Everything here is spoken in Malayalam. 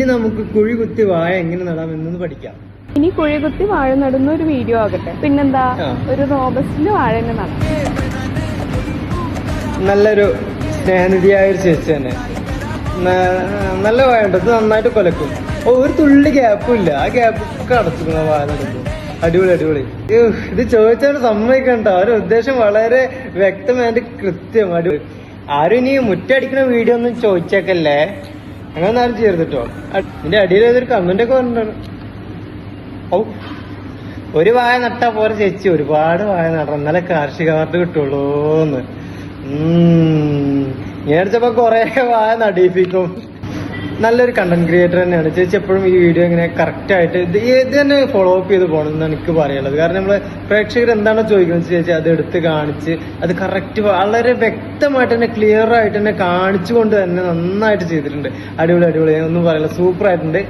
ഇനി നമുക്ക് കുഴി കുത്തി വാഴ എങ്ങനെ നടാം എന്നൊന്ന് പഠിക്കാം. ഇനി കുഴി കുത്തി വാഴ നടുന്ന ഒരു വീഡിയോ ആകട്ടെ. പിന്നെന്താ, ഒരു റോബസ്റ്റിന്റെ വാഴ തന്നെ നടാം. നല്ലൊരു സ്നേഹനിധിയായ ഒരു ചേച്ചി തന്നെ. നല്ല വാഴ ഉണ്ട്. ഇത് നന്നായിട്ട് കൊലക്കും. ഒരു തുള്ളി ഗ്യാപ്പും ഇല്ല. ആ ഗ്യാപ്പൊക്കെ അടച്ചിരിക്കുന്ന വാഴ നടുമ്പോൾ. അടിപൊളി അടിപൊളി. ഇത് ചോദിച്ചാൽ സമ്മതിക്കണ്ട. അവരുടെ ഉദ്ദേശം വളരെ വ്യക്തമായിട്ട് കൃത്യം. അടിപൊളി. ആരും ഇനി മുറ്റടിക്കുന്ന വീഡിയോ ഒന്നും ചോദിച്ചേക്കല്ലേ. അങ്ങനെ ആരും ചെയ്യരുത് കേട്ടോ. ഇതിന്റെ അടിയിൽ ഏതൊരു കമന്റ് ഒക്കെ പറഞ്ഞിട്ടാണ്. ഓ, ഒരു വാഴ നട്ടാ പോരെ ചേച്ചി, ഒരുപാട് വാഴ നടണം, എന്നാലേ കാർഷിക അവാർഡ് കിട്ടുള്ളൂന്ന്. ഞാൻ അടിച്ചപ്പോ കൊറേ വാഴ നടിയിപ്പിക്കും. നല്ലൊരു കണ്ടന്റ് ക്രിയേറ്റർ തന്നെയാണ് ചേച്ചി. എപ്പോഴും ഈ വീഡിയോ ഇങ്ങനെ കറക്റ്റ് ആയിട്ട് ഇത് തന്നെ ഫോളോ അപ്പ് ചെയ്ത് പോകണം എന്നാണ് എനിക്ക് പറയാനുള്ളത്. കാരണം നമ്മള് പ്രേക്ഷകർ എന്താണോ ചോദിക്കുന്നത് ചേച്ചി അത് എടുത്ത് കാണിച്ച് അത് കറക്റ്റ് വളരെ വ്യക്തമായിട്ട് തന്നെ ക്ലിയർ ആയിട്ട് തന്നെ കാണിച്ചുകൊണ്ട് തന്നെ നന്നായിട്ട് ചെയ്തിട്ടുണ്ട്. അടിപൊളി അടിപൊളി, ഒന്നും പറയില്ല, സൂപ്പർ ആയിട്ടുണ്ട്.